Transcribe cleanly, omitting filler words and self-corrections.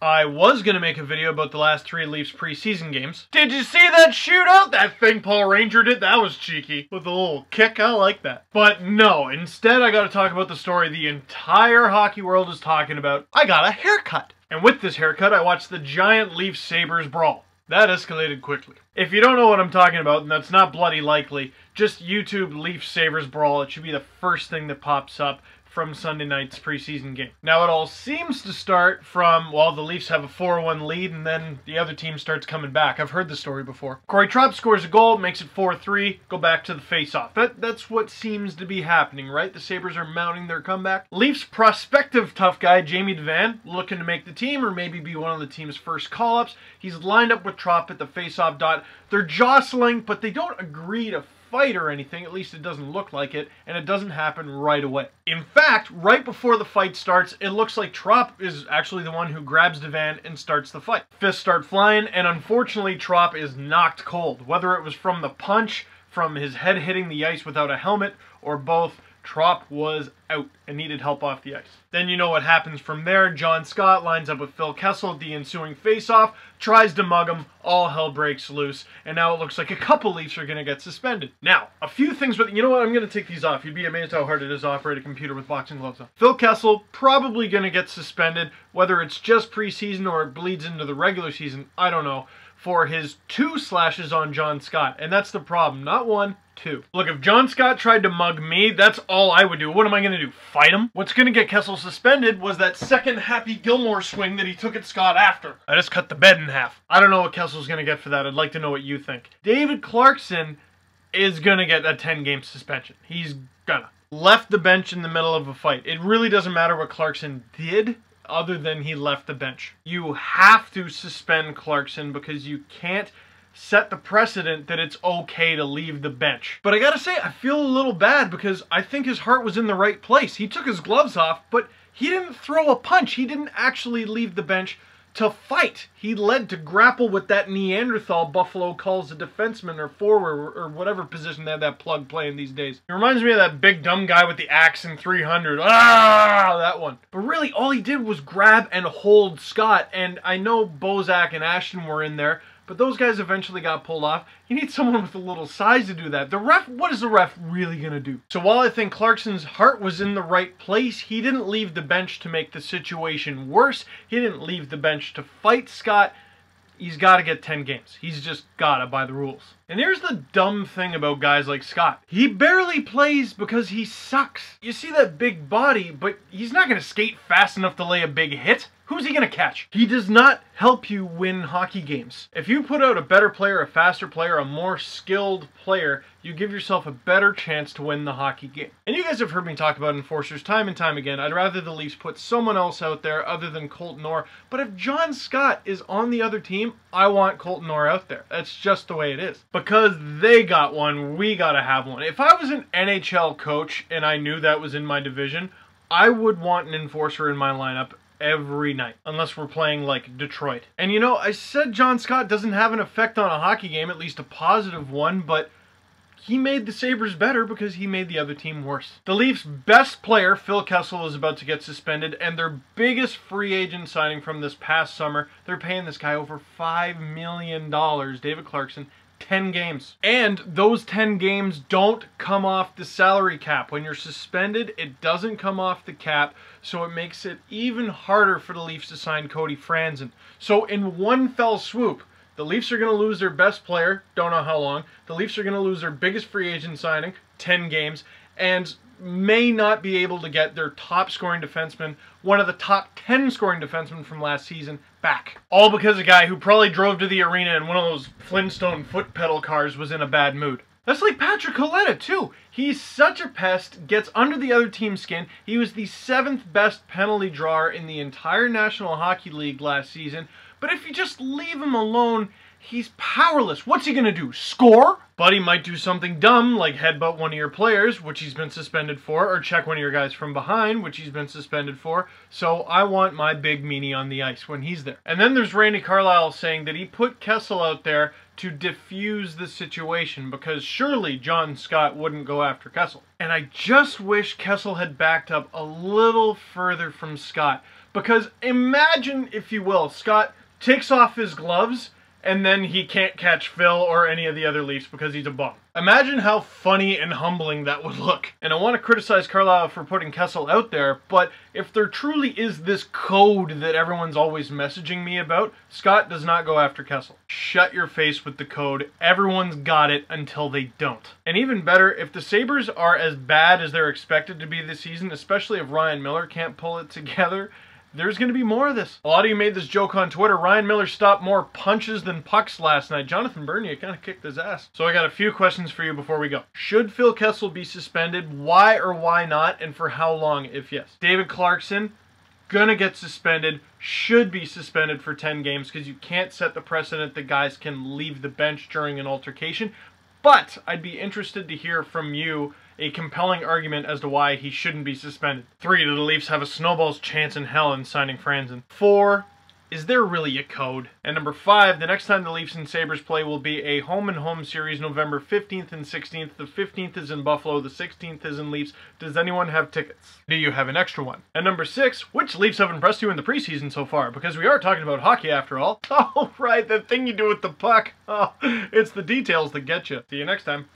I was going to make a video about the last 3 Leafs preseason games. Did you see that shootout? That thing Paul Ranger did? That was cheeky. With a little kick, I like that. But no, instead I got to talk about the story the entire hockey world is talking about. I got a haircut. And with this haircut, I watched the giant Leafs-Sabres Brawl. That escalated quickly. If you don't know what I'm talking about, and that's not bloody likely, just YouTube Leafs-Sabres Brawl. It should be the first thing that pops up from Sunday night's preseason game. Now it all seems to start from, well, the Leafs have a 4-1 lead and then the other team starts coming back. I've heard the story before. Corey Trop scores a goal, makes it 4-3, go back to the face-off. That's what seems to be happening, right? The Sabres are mounting their comeback. Leafs prospective tough guy, Jamie Devan, looking to make the team or maybe be one of the team's first call-ups. He's lined up with Trop at the face-off dot. They're jostling, but they don't agree to fight or anything, at least it doesn't look like it, and it doesn't happen right away. In fact, right before the fight starts, it looks like Trop is actually the one who grabs Devan and starts the fight. Fists start flying, and unfortunately Trop is knocked cold. Whether it was from the punch, from his head hitting the ice without a helmet, or both, Trop was out and needed help off the ice. Then you know what happens from there. John Scott lines up with Phil Kessel at the ensuing face-off, tries to mug him, all hell breaks loose, and now it looks like a couple Leafs are going to get suspended. Now, a few things with, you know what, I'm going to take these off. You'd be amazed how hard it is to operate a computer with boxing gloves on. Phil Kessel, probably going to get suspended, whether it's just preseason or it bleeds into the regular season, I don't know, for his 2 slashes on John Scott, and that's the problem, not 1, 2. Look, if John Scott tried to mug me, that's all I would do. What am I going to do, fight him? What's going to get Kessel suspended was that second Happy Gilmore swing that he took at Scott after. I just cut the bed in half. I don't know what Kessel's going to get for that. I'd like to know what you think. David Clarkson is going to get a 10-game suspension. He's gonna. Left the bench in the middle of a fight. It really doesn't matter what Clarkson did, other than he left the bench. You have to suspend Clarkson because you can't set the precedent that it's okay to leave the bench. But I gotta say, I feel a little bad because I think his heart was in the right place. He took his gloves off, but he didn't throw a punch. He didn't actually leave the bench to fight. He led to grapple with that Neanderthal Buffalo calls a defenseman or forward or whatever position they have that plug playing these days. It reminds me of that big dumb guy with the axe in 300. Ah, that one. But really, all he did was grab and hold Scott, and I know Bozak and Ashton were in there, but those guys eventually got pulled off. You need someone with a little size to do that. The ref, what is the ref really going to do? So while I think Clarkson's heart was in the right place, he didn't leave the bench to make the situation worse. He didn't leave the bench to fight Scott. He's got to get 10 games. He's just got to by the rules. And here's the dumb thing about guys like Scott. He barely plays because he sucks. You see that big body, but he's not going to skate fast enough to lay a big hit. Who's he going to catch? He does not help you win hockey games. If you put out a better player, a faster player, a more skilled player, you give yourself a better chance to win the hockey game. And you guys have heard me talk about enforcers time and time again. I'd rather the Leafs put someone else out there other than Colton Orr. But if John Scott is on the other team, I want Colton Orr out there. That's just the way it is. Because they got one, we gotta have one. If I was an NHL coach and I knew that was in my division, I would want an enforcer in my lineup every night, unless we're playing like Detroit. And you know, I said John Scott doesn't have an effect on a hockey game, at least a positive one, but he made the Sabres better because he made the other team worse. The Leafs' best player, Phil Kessel, is about to get suspended, and their biggest free agent signing from this past summer, they're paying this guy over $5 million, David Clarkson, 10 games. And those 10 games don't come off the salary cap. When you're suspended, it doesn't come off the cap, so it makes it even harder for the Leafs to sign Cody Franzen. So in one fell swoop, the Leafs are going to lose their best player, don't know how long. The Leafs are going to lose their biggest free agent signing, 10 games, and may not be able to get their top scoring defenseman, one of the top 10 scoring defensemen from last season, back. All because a guy who probably drove to the arena in one of those Flintstone foot pedal cars was in a bad mood. That's like Patrick Coletta, too. He's such a pest, gets under the other team's skin. He was the 7th best penalty drawer in the entire National Hockey League last season. But if you just leave him alone, he's powerless. What's he gonna do? Score? But he might do something dumb, like headbutt one of your players, which he's been suspended for, or check one of your guys from behind, which he's been suspended for. So I want my big meanie on the ice when he's there. And then there's Randy Carlyle saying that he put Kessel out there to diffuse the situation, because surely John Scott wouldn't go after Kessel. And I just wish Kessel had backed up a little further from Scott, Because imagine, if you will, Scott takes off his gloves and then he can't catch Phil or any of the other Leafs because he's a bum. Imagine how funny and humbling that would look. And I want to criticize Carlisle for putting Kessel out there, but if there truly is this code that everyone's always messaging me about, Scott does not go after Kessel. Shut your face with the code. Everyone's got it until they don't. And even better, if the Sabres are as bad as they're expected to be this season, especially if Ryan Miller can't pull it together, there's going to be more of this. A lot of you made this joke on Twitter. Ryan Miller stopped more punches than pucks last night. Jonathan Bernier kind of kicked his ass. So I got a few questions for you before we go. Should Phil Kessel be suspended? Why or why not? And for how long, if yes? David Clarkson, gonna get suspended. Should be suspended for 10 games because you can't set the precedent that guys can leave the bench during an altercation. But I'd be interested to hear from you a compelling argument as to why he shouldn't be suspended. 3, do the Leafs have a snowball's chance in hell in signing Franzen? 4, is there really a code? And number 5, the next time the Leafs and Sabres play will be a home-and-home series November 15th and 16th. The 15th is in Buffalo, the 16th is in Leafs. Does anyone have tickets? Do you have an extra one? And number 6, which Leafs have impressed you in the preseason so far? Because we are talking about hockey after all. Oh, right, that thing you do with the puck. Oh, it's the details that get you. See you next time.